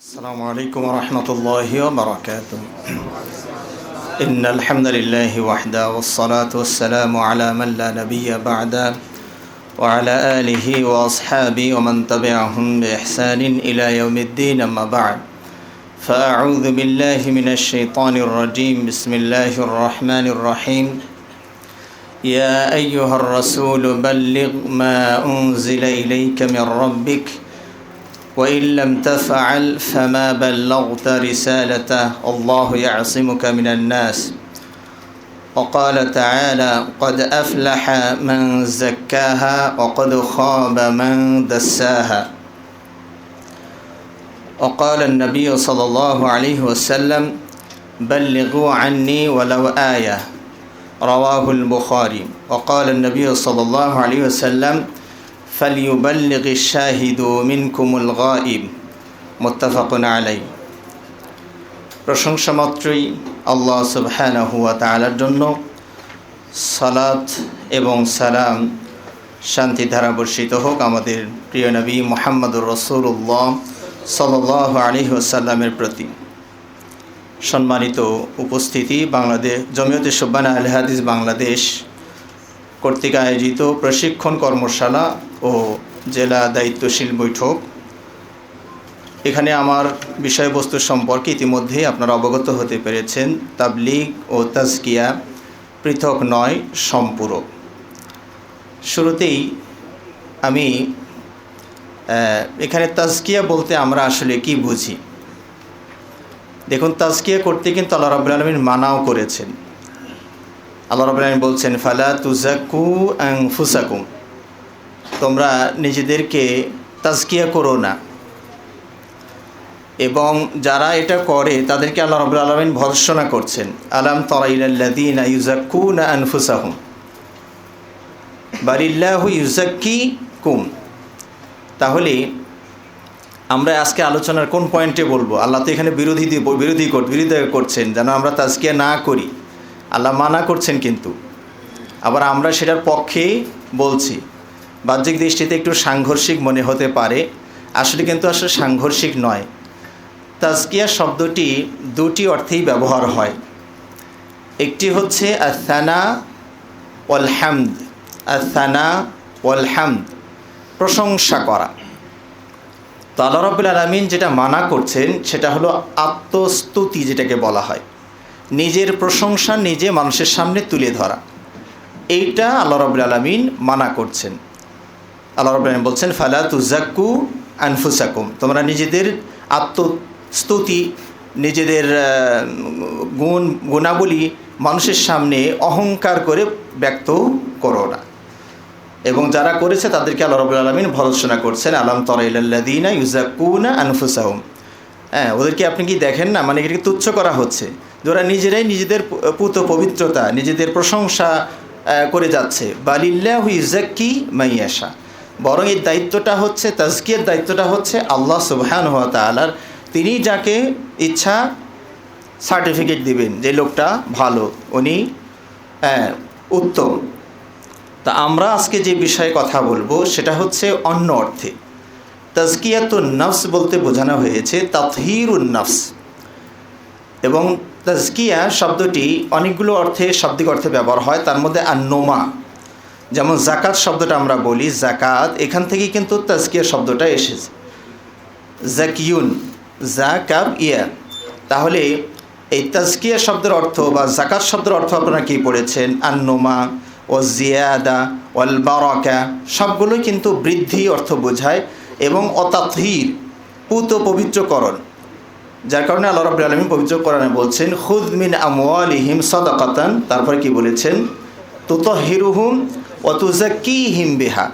السلام عليكم ورحمة الله وبركاته. إن الحمد لله وحده والصلاة والسلام على من لا نبي بعده وعلى آله وأصحابه ومن تبعهم بإحسان إلى يوم الدين. أما بعد فأعوذ بالله من الشيطان الرجيم. بسم الله الرحمن الرحيم. يا أيها الرسول بلغ ما أنزل إليك من ربك وإن لم تفعل فما بلغت رسالته الله يعصمك من الناس. وقال تعالى قد أفلح من زكاها وقد خاب من دساها. وقال النبي صلى الله عليه وسلم بلغوا عني ولو آية رواه البخاري. وقال النبي صلى الله عليه وسلم فليبلغ الشاهد منكم الغائب متفق عليه. প্রশংসা মাত্রই আল্লাহ সুবহানাহু ওয়া তাআলার জন্য, সালাত এবং সালাম শান্তি ধারা বর্ষিত হোক আমাদের প্রিয় নবী মুহাম্মদুর রাসূলুল্লাহ সাল্লাল্লাহু আলাইহি ওয়াসাল্লামের প্রতি। সম্মানিত উপস্থিতি, বাংলাদেশ জমিয়তে শুববানা আল হাদিস বাংলাদেশ কর্তৃক আয়োজিত প্রশিক্ষণ কর্মশালা ও জেলা দায়িত্বশীল বৈঠক, এখানে আমার বিষয়বস্তু সম্পর্কে ইতিমধ্যেই আপনারা অবগত হতে পেরেছেন। তাবলীগ ও তাজকিয়া পৃথক নয়, সম্পূরক। শুরুতেই আমি এখানে তাজকিয়া বলতে আমরা আসলে কি বুঝি। দেখুন, তাজকিয়া করতে কিন্তু আল্লাহ রাব্বুল আলামিন মানাও করেছেন। আল্লাহ রাব্বুল আলামিন বলছেন ফালা তুজাক্কু আনফুসাকুম, তোমরা নিজেদেরকে তাজকিয়া করো না। এবং যারা এটা করে তাদেরকে আল্লাহ রাব্বুল আলামিন ভর্ৎসনা করছেন। আলাম তারা ইলাল্লাযীনা ইউযাক্কুনা আনফুসাহুম বালিল্লাহু ইউযাক্কিকুম। তাহলে আমরা আজকে আলোচনার কোন পয়েন্টে বলবো? আল্লাহ তো এখানে বিরোধিতা করছেন যেন আমরা তাজকিয়া না করি। আল্লাহ মানা করছেন, কিন্তু আবার আমরা সেটার পক্ষে বলছি। বাহ্যিক দৃষ্টিতে একটু সাংঘর্ষিক মনে হতে পারে, আসলে কিন্তু সাংঘর্ষিক নয়। তাজকিয়া শব্দটি দুটি অর্থেই ব্যবহার হয়। একটি হচ্ছে আস-সানা ওয়াল হামদ। আস-সানা ওয়াল হামদ, প্রশংসা করা। তো আল্লাহ রাব্বুল আলামিন যেটা মানা করছেন সেটা হলো আত্মস্তুতি, যেটাকে বলা হয় নিজের প্রশংসা নিজে মানুষের সামনে তুলে ধরা। এইটা আল্লাহ রাব্বুল আলামিন মানা করছেন। আল্লাহ রাব্বুল আলামিন বলছেন ফালা তুজাক্কু আনফুসাকুম, তোমরা নিজেদের আত্মস্তুতি, নিজেদের গুণাবলী মানুষের সামনে অহংকার করে ব্যক্ত করো না। এবং যারা করেছে তাদেরকে আল্লাহ রাব্বুল আলামিন ভর্ৎসনা করছেন। আলাম তারা ইলাল্লাযীনা ইউযাক্কুনা আনফুসাহুম। ওদেরকে আপনি কি দেখেন না? মানে এটাকে তুচ্ছ করা হচ্ছে যে ওরা নিজেরাই নিজেদের পুত পবিত্রতা, নিজেদের প্রশংসা করে যাচ্ছে। বালিল্লাহু ইউযাক্কি মান ইয়াশা, বরং এই দায়িত্বটা হচ্ছে, তাজকিয়ার দায়িত্বটা হচ্ছে আল্লাহ সুবহানাহু ওয়া তাআলার। তিনি যাকে ইচ্ছা সার্টিফিকেট দিবেন যে লোকটা ভালো, উনি উত্তম। তা আমরা আজকে যে বিষয়ে কথা বলবো সেটা হচ্ছে অন্য অর্থে। তাজকিয়াতুন নফস বলতে বোঝানো হয়েছে তাতহীরুন নফস। এবং তাজকিয়া শব্দটি অনেকগুলো অর্থে, শাব্দিক অর্থে ব্যবহার হয়। তার মধ্যে আন-নোমা, যেমন জাকাত শব্দটা আমরা বলি জাকাত, এখান থেকেই কিন্তু তাজকিয়া শব্দটা এসেছে। জাকিউন, জাকাব ইয়া। তাহলে এই তাজকিয়া শব্দের অর্থ বা জাকাত শব্দের অর্থ আপনারা কী পড়েছেন? আন-নোমা ও জিয়াদা ওয়াল বারাকা, সবগুলোই কিন্তু বৃদ্ধি অর্থ বোঝায়। এবং অতাতহীর, পুত পবিত্রকরণ। যার কারণে আল্লাহ রাব্বুল আলামিন পবিত্র কোরআনে বলছেন খুয মিন আমওয়ালিহিম সাদাকাতান, তারপরে কি বলেছেন? তুতাহহিরুহুম ওয়া তুযাক্কিহিম বিহা।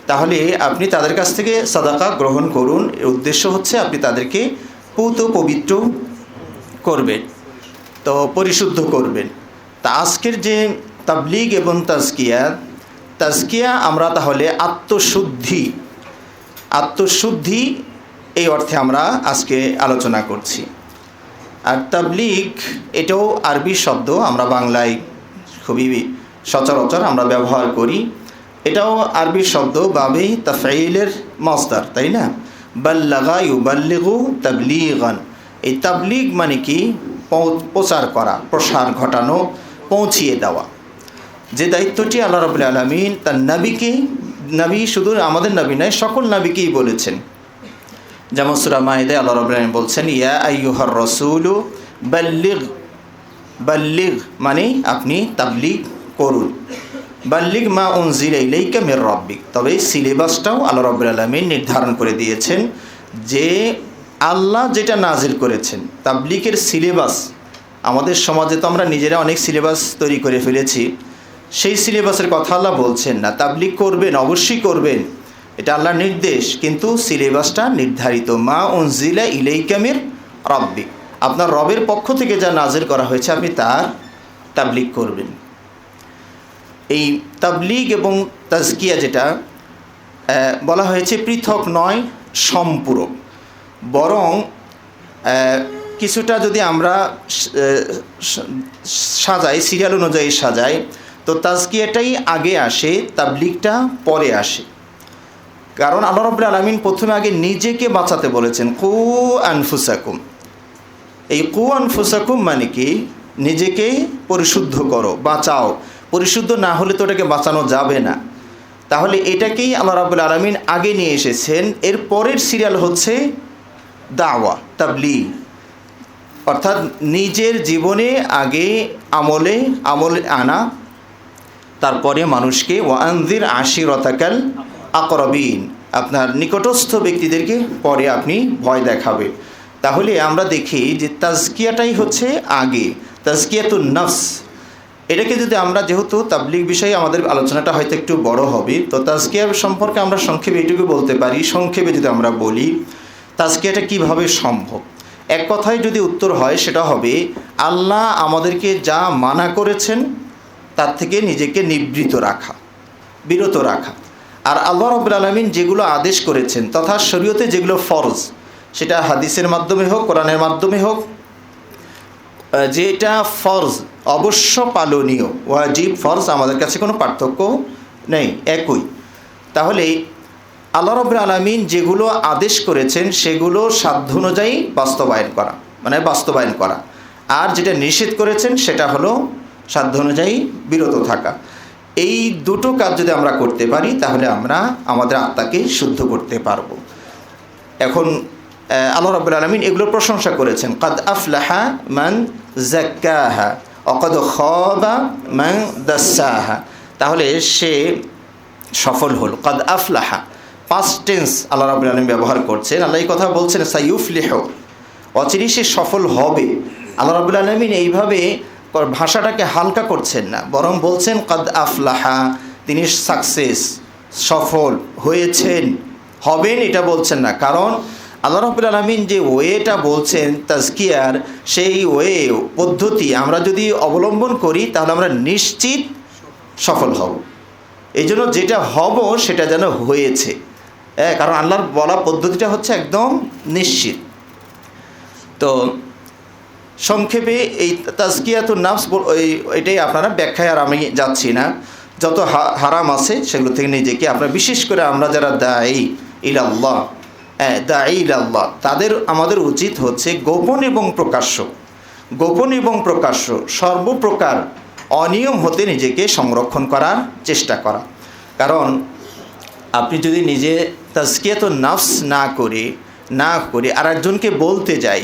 তাহলে আপনি তাদের কাছ থেকে সাদাকা গ্রহণ করুন। এর উদ্দেশ্য হচ্ছে আপনি তাদেরকে পুত পবিত্র করবেন, তো পরিশুদ্ধ করবেন। তা আজকের যে তাবলীগ এবং তাজকিয়া আমরা তাহলে আত্মশুদ্ধি এই অর্থে আমরা আজকে আলোচনা করছি। আর তাবলীগ এটাও আরবি শব্দ, আমরা বাংলায় খুবই সচরাচর আমরা ব্যবহার করি। এটাও আরবি শব্দ, বাবে তাফঈলের মাসদার, তাই না? বাল্লাগা ইউবাল্লিগু তাবলীগান। এই তাবলীগ মানে কি? প্রচার করা, প্রসার ঘটানো, পৌঁছিয়ে দেওয়া। যে দায়িত্বটি আল্লাহ রাব্বুল আলামিন তার নবীকে, নবী শুধু আমাদের নবী নয়, সকল নবীকেই বলেছেন। যেমন সূরা মাইদায় আল্লাহ রাব্বুল আলামিন বলছেন, ইয়া আইয়ুহার রাসূলু বাল্লিগ, বাল্লিগ মানে আপনি তাবলীগ করুন। বাল্লিগ মা উনজিলা ইলাইকা মির রাব্বিক। তবে সিলেবাসটাও আল্লাহ রাব্বুল আলামিন নির্ধারণ করে দিয়েছেন যে আল্লাহ যেটা নাজিল করেছেন, তাবলীগের সিলেবাস। আমাদের সমাজে তো আমরা নিজেরা অনেক সিলেবাস তৈরি করে ফেলেছি, সেই সিলেবাসের কথা আল্লাহ বলছেন না। তাবলীগ করবেন, অবশ্যই করবেন, এটা আল্লাহর নির্দেশ, কিন্তু সিলেবাসটা নির্ধারিত। মা উনজিলা ইলাইকা মির রাব্বিক, আপনার রবের পক্ষ থেকে যা নাজিল করা হয়েছে আপনি তার তাবলীগ করবেন। এই তাবলীগ এবং তাজকিয়া যেটা বলা হয়েছে পৃথক নয়, সম্পূরক। বরং কিছুটা যদি আমরা সাজাই, সিরিয়াল অনুযায়ী সাজাই, তো তাজকিয়াটাই আগে আসে, তাবলীগটা পরে আসে। কারণ আল্লাহ রাব্বুল আলামিন প্রথমে আগে নিজেকে বাঁচাতে বলেছেন, কু আনফুসাকুম। এই কু আনফুসাকুম মানে কি? নিজেকে পরিশুদ্ধ করো, বাঁচাও। পরিশুদ্ধ না হলে তো এটাকে বাঁচানো যাবে না। তাহলে এটাকেই আল্লাহ রাব্বুল আলামিন আগে নিয়ে এসেছেন। এর পরের সিরিয়াল হচ্ছে দাওয়া, তাবলীগ। অর্থাৎ নিজের জীবনে আগে আমলে আনা, তারপরে মানুষকে ওয়ানজির আশিরতাকাল আকরাবিন, আপনার নিকটস্থ ব্যক্তিদেরকে পরে আপনি ভয় দেখাবেন। তাহলে আমরা দেখি যে তাজকিয়াটাই হচ্ছে আগে, তাজকিয়াতুন নফস। এটাকে যদি আমরা, যেহেতু তাবলীগ বিষয়ে আমাদের আলোচনাটা হয়তো একটু বড় হবে, তো তাজকিয়া সম্পর্কে আমরা সংক্ষেপে এইটুকু বলতে পারি। সংক্ষেপে যদি আমরা বলি তাজকিয়াটা কিভাবে সম্ভব, এক কথায় যদি উত্তর হয় সেটা হবে আল্লাহ আমাদেরকে যা মানা করেছেন তার থেকে নিজেকে নিবৃত রাখা, বিরত রাখা। আর আল্লাহ রাব্বুল আলামিন যেগুলো আদেশ করেছেন তথা শরীয়তে যেগুলো ফরজ, সেটা হাদিসের মাধ্যমে হোক, কোরআনের মাধ্যমে হোক, যেটা ফরজ অবশ্য পালনীয়, ওয়াজিব ফরজ আমাদের কাছে কোনো পার্থক্য নেই, একই। তাহলে আল্লাহ রাব্বুল আলামিন যেগুলো আদেশ করেছেন সেগুলো সাধ্য অনুযায়ী বাস্তবায়ন করা, আর যেটা নিষেধ করেছেন সেটা হলো সাধ্য অনুযায়ী বিরত থাকা। এই দুটো কাজ যদি আমরা করতে পারি তাহলে আমরা আমাদের আত্মাকে শুদ্ধ করতে পারবো। এখন আল্লাহ রাব্বুল আলামিন এগুলোর প্রশংসা করেছেন, কাদ আফলাহা মান যাক্কাহা ওয়া কাদ খাবা মান দাসসাহা। তাহলে সে সফল হল। কাদ আফলাহা পাস্ট টেন্স আল্লাহ রাব্বুল আলামিন ব্যবহার করছেন। আল্লাহ এই কথা বলছেন সাইয়ুফলিহু, অচিরেই সে সফল হবে। আল্লাহ রাব্বুল আলামিন এইভাবে ভাষাটাকে হালকা করছেন না, বরং বলছেন কাদ আফলাহা, তিনি সাকসেস, সফল হয়েছেন, হবেন এটা বলছেন না। কারণ আল্লাহ রাব্বুল আলামিন যে ওয়েটা বলছেন তাজকিয়ার, সেই ওয়ে পদ্ধতি আমরা যদি অবলম্বন করি তাহলে আমরা নিশ্চিত সফল হব। এই জন্য যেটা হব সেটা যেন হয়েছে, কারণ আল্লাহর বলা পদ্ধতিটা হচ্ছে একদম নিশ্চিত। তো সংক্ষেপে এই তাজকিয়াতুন নফস এটাই আপনারা ব্যাখ্যায়, আর আমি যাচ্ছি না। যত হারাম আছে সেগুলো থেকে নিজেকে আপনারা, বিশেষ করে আমরা যারা দাঈ ইলাল্লাহ, তাদের আমাদের উচিত হচ্ছে গোপন এবং প্রকাশ্য সর্বপ্রকার অনিয়ম হতে নিজেকে সংরক্ষণ করার চেষ্টা করা। কারণ আপনি যদি নিজে তাজকিয়াতুন নফস না করে আর একজনকে বলতে যাই,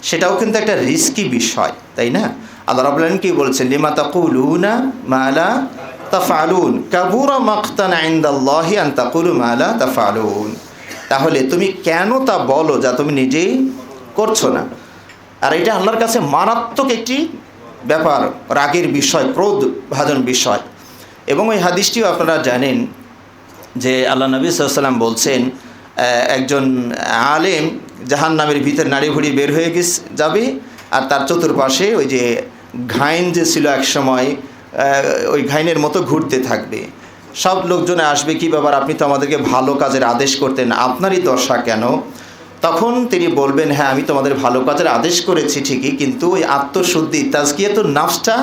সেটাও কিন্তু একটা রিস্কি বিষয়, তাই না? আল্লাহ রাব্বুল আলামিন কি বলছেন, লিমা তাকুলুনা মা লা তাফআলুন কাবুরা মাকতান ইনদাল্লাহি আন তাকুলু মা লা তাফআলুন। তাহলে তুমি কেন তা বলো যা তুমি নিজেই করছো না। আর এটা আল্লাহর কাছে মারাত্মক একটি ব্যাপার, রাগের বিষয়, ক্রোধ ভাজন বিষয়। এবং ওই হাদিসটিও আপনারা জানেন যে আল্লাহ নবী সাল্লাল্লাহু আলাইহি ওয়াসাল্লাম বলছেন, একজন আলেম জাহান্নামের ভিতর নাড়ি ভুড়ি বের হয়ে যাবে, আর তার চতুর্পাশে ওই যে ঘাইন যে ছিল এক সময়, ওই ঘাইনের মতো ঘুরতে থাকবে। সব লোকজনে আসবে, কি ব্যাপার, আপনি তো আমাদেরকে ভালো কাজের আদেশ করতেন, আপনারই দশা কেন? তখন তিনি বলবেন, হ্যাঁ আমি তোমাদের ভালো কাজের আদেশ করেছি ঠিকই, কিন্তু ওই আত্মশুদ্ধি তাজকিয়াতুন নফসটা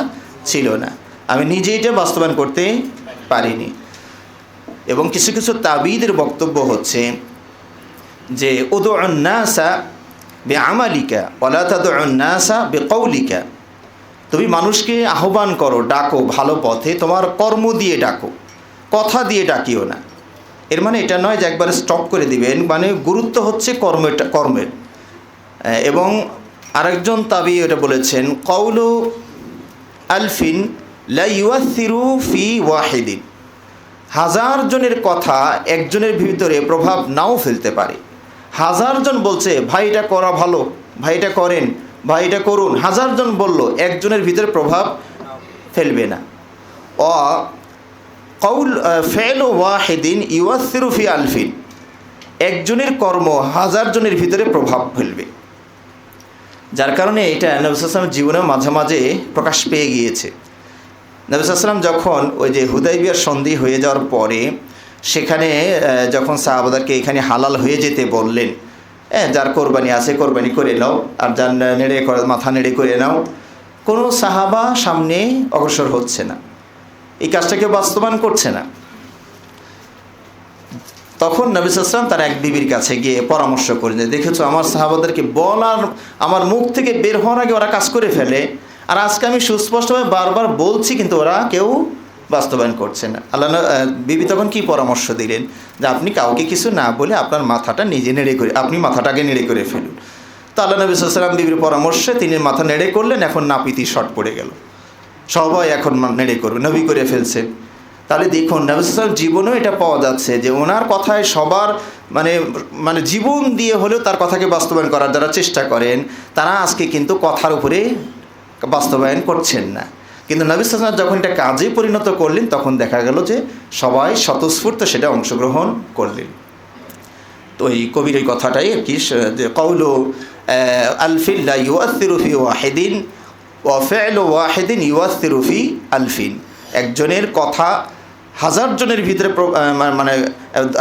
ছিল না, আমি নিজে এটা বাস্তবায়ন করতে পারিনি। এবং কিছু তাবিদের বক্তব্য হচ্ছে যে উদউন নাসা বিআমালিকা ওয়ালা তাদউন নাসা বিকৌলিকা, তুমি মানুষকে আহ্বান করো, ডাকো ভালো পথে, তোমার কর্ম দিয়ে ডাকো, কথা দিয়ে ডাকিও না। এর মানে এটা নয় যে একবারে স্টপ করে দিবেন, মানে গুরুত্ব হচ্ছে কর্মের। এবং আরেকজন তাবি এটা বলেছেন, কওলু আলফিন লা ইউআসিরু ফি ওয়াহিদিন, হাজার জনের কথা একজনের ভিতরে প্রভাব নাও ফেলতে পারে। হাজার জন বলছে ভাই এটা করা ভালো, ভাই এটা করেন, ভাই এটা করুন, হাজার জন বলল, একজনের ভিতরে প্রভাব ফেলবে না। কৌল ফেল ওয়াহিদিন ইউআসিরু ফি আলফিন, একজনের কর্ম হাজার জনের ভিতরে প্রভাব ফেলবে। যার কারণে এটা নবী সাল্লাল্লাহু আলাইহি ওয়াসাল্লামের জীবনে মাঝে মাঝে প্রকাশ পেয়ে গিয়েছে। নবী সাল্লাল্লাহু আলাইহি ওয়াসাল্লাম যখন ওই যে হুদাইবিয়ার সন্ধি হয়ে যাওয়ার পরে সেখানে যখন সাহাবাদেরকে এখানে হালাল হয়ে যেতে বললেন, যার কোরবানি আছে কোরবানি করে নাও, আর যার মাথা নেড়ে করে নাও, কোনো সাহাবা সামনে অগ্রসর হচ্ছে না, এই কাজটাকে বাস্তবায়ন করছে না। তখন নবী সাল্লাল্লাহু আলাইহি ওয়াসাল্লাম তার এক বিবির কাছে গিয়ে পরামর্শ করেন যে দেখেছো আমার সাহাবাদেরকে বলার, আমার মুখ থেকে বের হওয়ার আগে ওরা কাজ করে ফেলে, আর আজকে আমি সুস্পষ্টভাবে বারবার বলছি কিন্তু ওরা কেউ বাস্তবায়ন করছে না। বিবি তখন কি পরামর্শ দিলেন যে আপনি কাউকে কিছু না বলে আপনার মাথাটা নিজে নেড়ে করে, আপনি মাথাটাকে নেড়ে করে ফেলুন। তো আল্লাহ নবী সাল্লাল্লাহু আলাইহি ওয়াসাল্লাম বিবির পরামর্শে তিনি মাথা নেড়ে করলেন, এখন নাপিতি শর্ট পড়ে গেল, সবাই এখন নেড়ে করবে, নবী করে ফেলছেন। তাহলে দেখুন নবী সাল্লাল্লাহু আলাইহি ওয়াসাল্লাম জীবনেও এটা পাওয়া যাচ্ছে যে ওনার কথায় সবার মানে জীবন দিয়ে হলেও তার কথাকে বাস্তবায়ন করার যারা চেষ্টা করেন তারা আজকে কিন্তু কথার উপরে বাস্তবায়ন করছেন না। কিন্তু নবী সাল্লাল্লাহু আলাইহি ওয়াসাল্লাম যখন এটা কাজে পরিণত করলেন তখন দেখা গেল যে সবাই স্বতঃস্ফূর্ত সেটা অংশগ্রহণ করলেন। তো এই কবির এই কথাটাই আর কি, যে কওলু আলফিন লা ইউআসিরু ফি ওয়াহিদিন ওয়া ফি'লু ওয়াহিদিন ইউআসিরু ফি আলফিন, একজনের কথা হাজার জনের ভিতরে মানে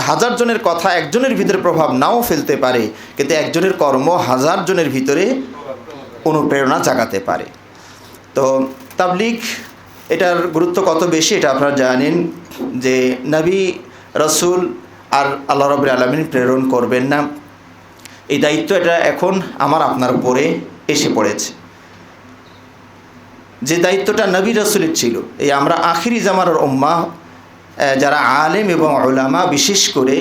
হাজার জনের কথা একজনের ভিতরে প্রভাব নাও ফেলতে পারে, কিন্তু একজনের কর্ম হাজার জনের ভিতরে অনুপ্রেরণা জাগাতে পারে। তো তাবলীগ এটার গুরুত্ব কত বেশি এটা আপনারা জানেন, যে নবী রাসূল আর আল্লাহ রাব্বুল আলামিন প্রেরণ করবেন না, এই দায়িত্ব এটা এখন আমার আপনার উপরে এসে পড়েছে। যে দায়িত্বটা নবী রাসূলের ছিল, এই আমরা আখিরি জামানার উম্মাহ যারা আলেম এবং উলামা বিশেষ করে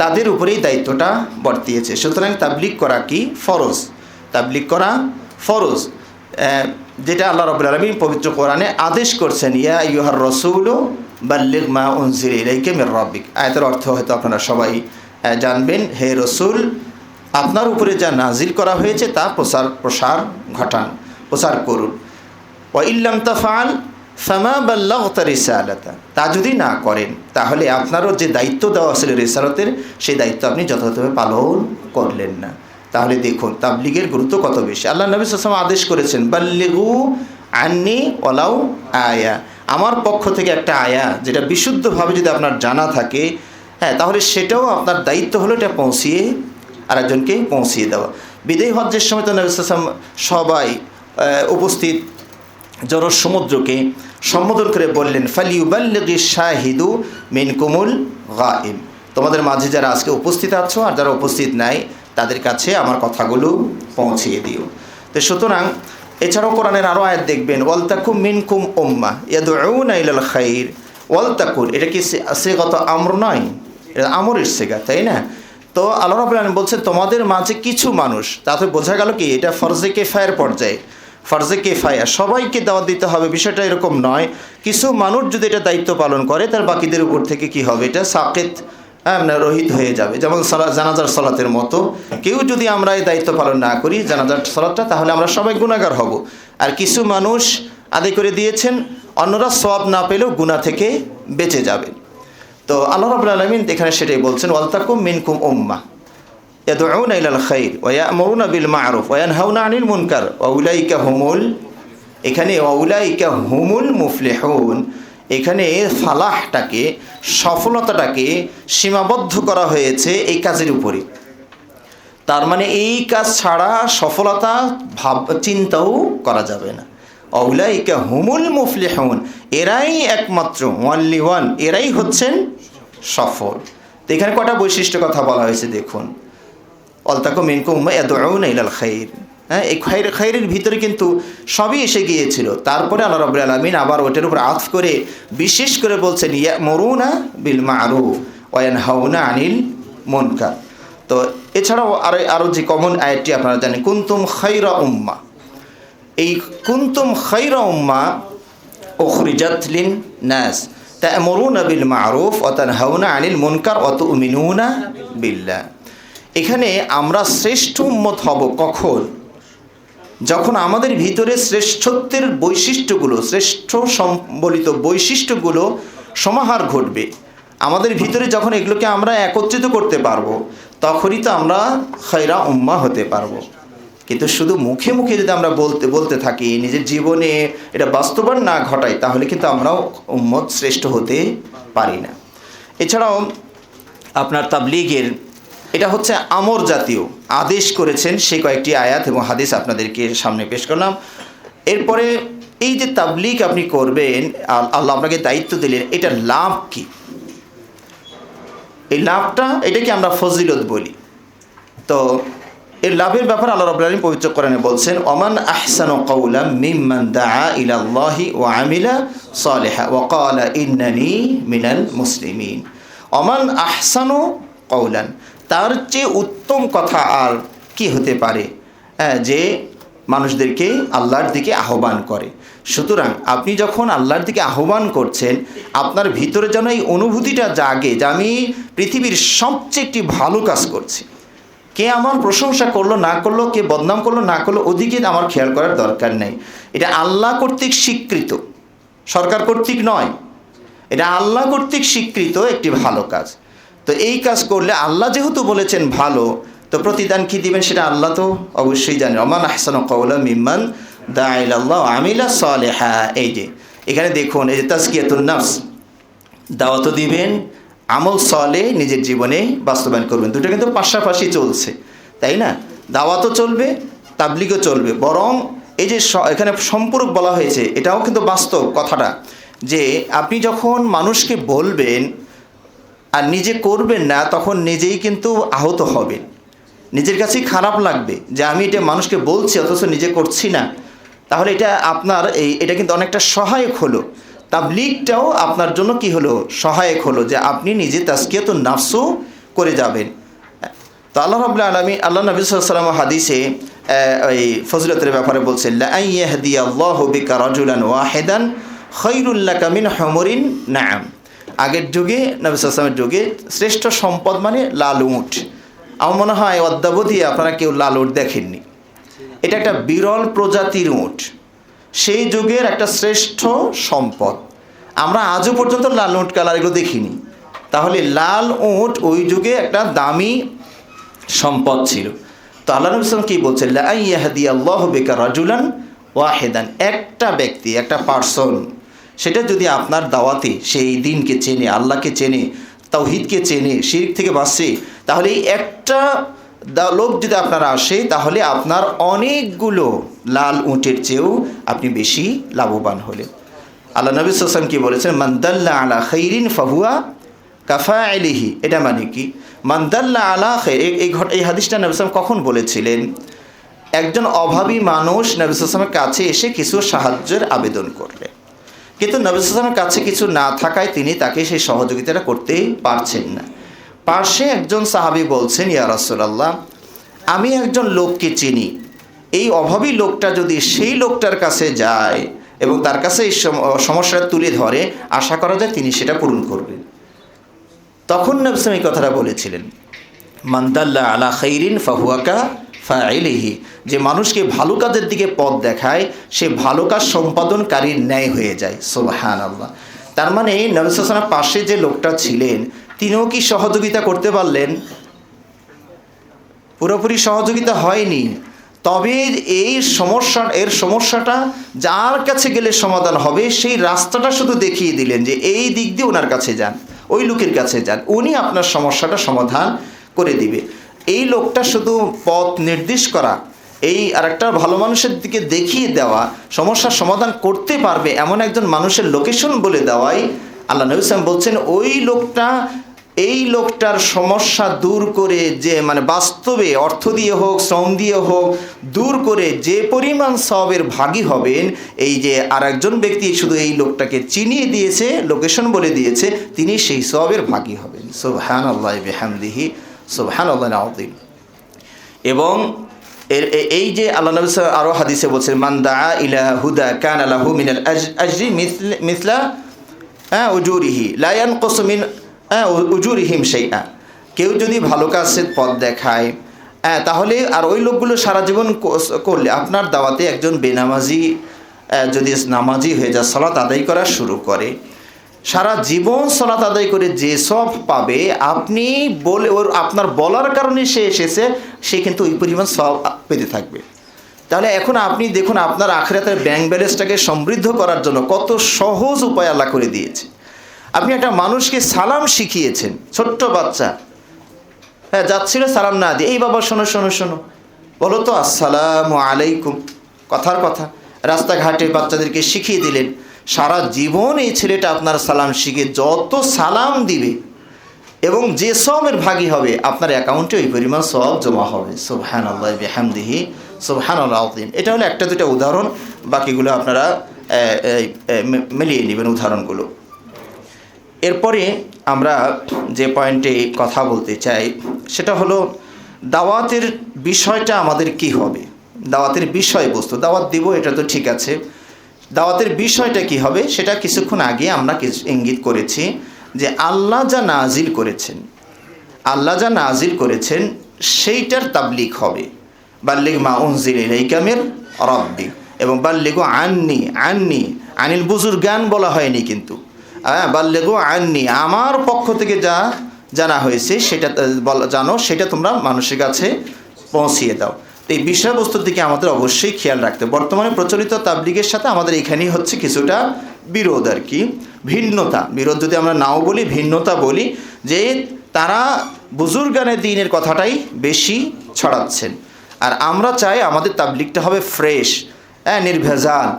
তাদের উপরেই দায়িত্বটা বর্তিয়েছে। সুতরাং তাবলীগ করা কি ফরজ, তাবলীগ করা ফরজ, যেটা আল্লাহ রাব্বুল আলামিন পবিত্র কোরআনে আদেশ করছেন, ইয়া আইয়ুহার রাসূলু বাল্লিগ মা উনজিলা ইলাইকা মির রাব্বিক। আয়াতের অর্থ হয়তো আপনারা সবাই জানবেন, হে রাসূল আপনার উপরে যা নাজিল করা হয়েছে তা প্রসার ঘটান, প্রচার করুন। ওয়া ইল্লাম তাফআল ফামা বাল্লাগতা রিসালাতা, তা যদি না করেন তাহলে আপনারও যে দায়িত্ব দেওয়া ছিল রিসালাতের সেই দায়িত্ব আপনি যথাযথভাবে পালন করলেন না। তাহলে দেখুন তাবলীগের গুরুত্ব কত বেশি। আল্লাহ নবী সাল্লাল্লাহু আলাইহি ওয়াসাল্লাম আদেশ করেছেন, বাল্লিগু আন্নি ওয়ালাউ আয়া, আমার পক্ষ থেকে একটা আয়া যেটা বিশুদ্ধভাবে যদি আপনার জানা থাকে, তাহলে সেটাও আপনার দায়িত্ব হলো এটা পৌঁছিয়ে আরেকজনকে পৌঁছিয়ে দেওয়া। বিদায়ী হজ্জের সময় তো নবী সাল্লাল্লাহু আলাইহি ওয়াসাল্লাম সবাই উপস্থিত জনসমুদ্রকে সম্বোধন করে বললেন, ফালিউবাল্লিগিশ শাহিদু মিনকুমুল গায়েব, তোমাদের মাঝে যারা আজকে উপস্থিত আছো আর যারা উপস্থিত নাই তাদের কাছে আমার কথাগুলো পৌঁছিয়ে দিও। তো সুতরাং এছাড়াও কোরআনের আরও আয়াত দেখবেন, ওয়ালতাকুম মিনকুম উম্মাহ ইয়াদউনা ইলাল খাইর, ওয়ালতাকুন এটা কি সিগাত আমর নয়, এটা আমরের সিগা, তাই না? তো আল্লাহ রাব্বুল আলামিন বলছেন তোমাদের মাঝে কিছু মানুষ, তাতে বোঝা গেল কি এটা ফরজে কিফায়ার পর্যায়ে, ফরজে কিফায়া সবাইকে দাওয়াত দিতে হবে বিষয়টা এরকম নয়। কিছু মানুষ যদি এটা দায়িত্ব পালন করে তার বাকিদের উপর থেকে কি হবে, এটা সাকিত রহিত হয়ে যাবে। যেমন জানাজার সালাতের মতো, কেউ যদি আমরা এই দায়িত্ব পালন না করি জানাজার সালাতটা, তাহলে আমরা সবাই গুনাহগার হব। আর কিছু মানুষ আদায় করে দিয়েছেন, অন্যরা সওয়াব না পেলেও গুনাহ থেকে বেঁচে যাবে। তো আল্লাহ রাব্বুল আলামিন এখানে সেটাই বলছেন, ওয়ালতাকুম মিনকুম উম্মাহ ইয়াদউনা ইলাল খাইর ওয়া ইয়া'মুরুনা বিল মা'রুফ ওয়া ইয়ানহাউনা আনিল মুনকার ওয়া উলাইকা হুমুল, এখানে ওয়া উলাইকা হুমুল মুফলিহুন, এখানে ফালাহটাকে সফলতাটাকে সীমাবদ্ধ করা হয়েছে এই কাজের উপরে। তার মানে এই কাজ ছাড়া সফলতা চিন্তাও করা যাবে না। উলাইকা হুমুল মুফলিহুন, এরাই একমাত্র ওয়ানলি ওয়ান, এরাই হচ্ছেন সফল। তো এখানে কটা বৈশিষ্ট্য কথা বলা হয়েছে দেখুন, ওয়ালতাকুম মিনকুম উম্মাহ ইয়াদউনা ইলাল খাইর। হ্যাঁ, এই খাইরের ভিতরে কিন্তু সবই এসে গিয়েছিল। তারপরে আল্লাহ রাব্বুল আলামিন আবার ওটার উপর আতফ করে বিশেষ করে বলছেন ইয়ামুরুনা বিল মা'রুফ ওয়া ইয়ানহাউনা আনিল মুনকার। তো এছাড়াও আরও যে কমন আয়াতটি আপনারা জানেন, কুনতুম খাইরা উম্মাহ। এই কুনতুম খাইরা উম্মাহ উখরিজাত লিন নাস তা'মুরুনা বিল মা'রুফ ওয়া তানহাউনা আনিল মুনকার ওয়া তু'মিনুনা বিল্লাহ। এখানে আমরা শ্রেষ্ঠ উম্মত হব কখন? যখন আমাদের ভিতরে শ্রেষ্ঠত্বের বৈশিষ্ট্যগুলো, শ্রেষ্ঠ সম্বলিত বৈশিষ্ট্যগুলো সমাহার ঘটবে। আমাদের ভিতরে যখন এগুলোকে আমরা একত্রিত করতে পারবো, তখনই তো আমরা খায়রা উম্মাহ হতে পারবো। কিন্তু শুধু মুখে মুখে যদি আমরা বলতে থাকি, নিজের জীবনে এটা বাস্তবায়ন না ঘটাই, তাহলে কিন্তু আমরাও উম্মত শ্রেষ্ঠ হতে পারি না। এছাড়াও আপনার তাবলীগের এটা হচ্ছে আমর জাতীয়, আদেশ করেছেন সে কয়েকটি আয়াত এবং হাদিস আপনাদেরকে সামনে পেশ করলাম। এরপরে এই যে তাবলীগ আপনি করবেন, আল্লাহ আপনাকে দায়িত্ব দিলেন, এটার লাভ কি? এই লাভটা, এটাকে আমরা ফজিলত বলি। তো এর লাভের ব্যাপারে আল্লাহ রাব্বুল আলামিন পবিত্র কোরআনে বলছেন, ওমান আহসানু কাওলাম মিম্মান দাআ ইলাল্লাহি ওয়া আমিলা সালিহা ওয়া ক্বালা ইন্নানি মিনাল মুসলিমিন। ওমান আহসানু কাওলান, তার চেয়ে উত্তম কথা আর কি হতে পারে যে মানুষদেরকে আল্লাহর দিকে আহ্বান করে। সুতরাং আপনি যখন আল্লাহর দিকে আহ্বান করছেন, আপনার ভিতরে যেন এই অনুভূতিটা জাগে যে আমি পৃথিবীর সবচেয়ে একটি ভালো কাজ করছি। কে আমার প্রশংসা করলো না করলো, কে বদনাম করলো না করলো, ওদিকে আমার খেয়াল করার দরকার নেই। এটা আল্লাহ কর্তৃক স্বীকৃত, সরকার কর্তৃক নয়। এটা আল্লাহ কর্তৃক স্বীকৃত একটি ভালো কাজ। তো এই কাজ করলে আল্লাহ যেহেতু বলেছেন ভালো, তো প্রতিদান কী দিবেন সেটা আল্লাহ তো অবশ্যই জানেন। ওমান আহসানু কাওলাম মিম্মান দাআ ইলাল্লাহি ওয়া আমিলা সালিহা। এই যে এখানে দেখুন, এই যে তাজকিয়াতুন নাফস, দাওয়াতও দিবেন, আমল সালেহ নিজের জীবনে বাস্তবায়ন করবেন। দুটো কিন্তু পাশাপাশি চলছে, তাই না? দাওয়াতও চলবে, তাবলীগও চলবে। বরং এই যে এখানে সম্পূরক বলা হয়েছে, এটাও কিন্তু বাস্তব কথাটা, যে আপনি যখন মানুষকে বলবেন আর নিজে করবেন না, তখন নিজেই কিন্তু আহত হবেন, নিজের কাছেই খারাপ লাগবে যে আমি এটা মানুষকে বলছি অথচ নিজে করছি না। তাহলে এটা আপনার এটা কিন্তু অনেকটা সহায়ক হলো। তাবলীগটাও আপনার জন্য কি হলো? সহায়ক হলো, যে আপনি নিজে তাজকিয়াতুন নাফসও করে যাবেন। তো আল্লাহ রাব্বুল আলামিন, আল্লাহ নবী সাল্লাল্লাহু আলাইহি ওয়াসাল্লাম হাদিসে এই ফজিলতের ব্যাপারে বলছেন, লা ইয়াহদিয়াল্লাহু বিকা রাজুলান ওয়াহিদান খায়রুল লাকা মিন হুমুরিন নাআম। আগের যুগে, নবী সাল্লাল্লাহু আলাইহি ওয়াসাল্লামের যুগে শ্রেষ্ঠ সম্পদ মানে লাল উট। আমার মনে হয় অদ্যাবধি আপনারা কেউ লাল উট দেখেননি। এটা একটা বিরল প্রজাতির উট, সেই যুগের একটা শ্রেষ্ঠ সম্পদ। আমরা আজও পর্যন্ত লাল উট কালার এগুলো দেখিনি। তাহলে লাল উট ওই যুগে একটা দামি সম্পদ ছিল। তো আল্লাহ নবী সাল্লাল্লাহু আলাইহি ওয়াসাল্লাম কি বলছেন? লা ইয়াহদিয়াল্লাহু বিকা রাজুলান ওয়াহিদান, একটা ব্যক্তি, একটা পার্সন, সেটা যদি আপনার দাওয়াতে সেই দিনকে চেনে, আল্লাহকে চেনে, তাওহীদকে চেনে, শিরক থেকে বাঁচে, তাহলে এই একটা লোক যদি আপনার আসে, তাহলে আপনার অনেকগুলো লাল উটের চেয়েও আপনি বেশি লাভবান হলেন। আল্লাহ নবী সাল্লাল্লাহু আলাইহি ওয়াসাল্লাম কি বলেছেন? মান দাল্লা আলা খাইরিন ফাহুয়া কাফাইলিহি। এটা মানে কি? মান দাল্লা আলা খাইর, এই হাদিসটা নবী সাল্লাল্লাহু আলাইহি ওয়াসাল্লাম কখন বলেছিলেন? একজন অভাবী মানুষ নবী সাল্লাল্লাহু আলাইহি ওয়াসাল্লামের কাছে এসে কিছু সাহায্যের আবেদন করলেন, কিন্তু নবী সাল্লাল্লাহু আলাইহি ওয়াসাল্লামের কাছে কিছু না থাকায় তিনি তাকে সেই সহযোগিতাটা করতে পারছেন না। পাশে একজন সাহাবী বলছেন, ইয়া রাসূলুল্লাহ, আমি একজন লোককে চিনি, এই অভাবী লোকটা যদি সেই লোকটার কাছে যায় এবং তার কাছে এই সমস্যাটা তুলে ধরে, আশা করা যায় তিনি সেটা পূরণ করবেন। তখন নবী সাল্লাল্লাহু আলাইহি ওয়াসাল্লাম এই কথাটা বলেছিলেন, মান দাল্লা আলা খাইরিন ফাহুয়া কাফাইলিহি, যে মানুষকে ভালো কাজের দিকে পথ দেখায়, সে ভালো কাজ সম্পাদনকারীর ন্যায় হয়ে যায়। সুবহানাল্লাহ। তার মানে নবী সাল্লাল্লাহু আলাইহি ওয়াসাল্লামের পাশে যে লোকটা ছিলেন, তিনিও কি সহযোগিতা করতে পারলেন? পুরোপুরি সহযোগিতা হয়নি। তবে এর সমস্যাটা যার কাছে গেলে সমাধান হবে, সেই রাস্তাটা শুধু দেখিয়ে দিলেন যে এই দিক দিয়ে ওনার কাছে যান, ওই লোকের কাছে যান, উনি আপনার সমস্যাটা সমাধান করে দিবে। এই লোকটা শুধু পথ নির্দেশ করা, এই আরেকটা ভালো মানুষের দিকে দেখিয়ে দেওয়া, সমস্যার সমাধান করতে পারবে এমন একজন মানুষের লোকেশন বলে দেওয়াই, আল্লাহ নবী সাল্লাল্লাহু আলাইহি ওয়াসাল্লাম বলছেন ওই লোকটা এই লোকটার সমস্যা দূর করে যে মানে বাস্তবে অর্থ দিয়ে হোক শ্রম দিয়ে হোক দূর করে যে পরিমাণ সওয়াবের ভাগী হবেন, এই যে আরেকজন ব্যক্তি শুধু এই লোকটাকে চিনিয়ে দিয়েছে, লোকেশন বলে দিয়েছে, তিনি সেই সওয়াবের ভাগী হবেন। সুবহানাল্লাহি বিহামদিহি সুবহানাল্লাহিল আযীম। এবং এই যে আল্লাহ নবী আরও হাদিসে বলছেন, মান দাআ ইলা হুদা কানা লাহু মিনাল আজরি মিসলা উজুরিহি লা ইয়ানকুসু মিন উজুরিহিম শাইআ। কেউ যদি ভালো কাজের পথ দেখায় তাহলে আর ওই লোকগুলো সারা জীবন করলে, আপনার দাওয়াতে একজন বেনামাজি যদি নামাজি হয়ে যায়, সালাত আদায় করা শুরু করে, সারা জীবন সালাত আদায় করে যে সব পাবে, আপনি বলে ওর আপনার বলার কারণে সে এসেছে, সে কিন্তু ওই পরিমাণ সব পেতে থাকবে। তাহলে এখন আপনি দেখুন আপনার আখিরাতের ব্যাংক ব্যালেন্সটাকে সমৃদ্ধ করার জন্য কত সহজ উপায় আল্লাহ করে দিয়েছে। আপনি একটা মানুষকে সালাম শিখিয়েছেন, ছোট্ট বাচ্চা যাচ্ছিল সালাম না দিয়ে, এই বাবা শোনো শোনো শোনো বলো তো আসসালামু আলাইকুম, কথার কথা রাস্তাঘাটে বাচ্চাদেরকে শিখিয়ে দিলেন। সারা জীবন এই ছেলেটা আপনার সালাম শিখে যত সালাম দিবে এবং যে সওয়াবের ভাগী হবে, আপনার অ্যাকাউন্টে ওই পরিমাণ সওয়াব জমা হবে। সুবহানাল্লাহি বিহামদিহি সুবহানাল্লাহিল আযীম। এটা হলো একটা দুটো উদাহরণ, বাকিগুলো আপনারা মিলিয়ে নেবেন উদাহরণগুলো। এরপরে আমরা যে পয়েন্টে কথা বলতে চাই সেটা হলো দাওয়াতের বিষয়টা আমাদের কি হবে, দাওয়াতের বিষয়বস্তু। দাওয়াত দিব এটা তো ঠিক আছে, দাওয়াতের বিষয়টা কি হবে সেটা কিছুক্ষণ আগে আমরা কিছু ইঙ্গিত করেছি যে আল্লাহ যা নাজিল করেছেন, আল্লাহ যা নাজিল করেছেন সেইটার তাবলীগ হবে। বাল্লিগ মা উনজিলা ইলাইকা মির রাব্বিক, এবং বাল্লিগু আন্নি, আন্নি আনিল বুজুরগান বলা হয়নি কিন্তু, বাল্লিগু আন্নি আমার পক্ষ থেকে যা জানা হয়েছে সেটা জানো, সেটা তোমরা মানুষের কাছে পৌঁছিয়ে দাও। এই বিষয়বস্তুর দিকে আমাদের অবশ্যই খেয়াল রাখতে। বর্তমানে প্রচলিত তাবলীগের সাথে আমাদের এখানেই হচ্ছে কিছুটা বিরোধ আর কি, ভিন্নতা। বিরোধ যদি আমরা নাও বলি, ভিন্নতা বলি, যে তারা বুজুর্গানের দ্বীনের কথাটাই বেশি ছড়াচ্ছেন, আর আমরা চাই আমাদের তাবলীগটা হবে ফ্রেশ, নির্ভেজাল,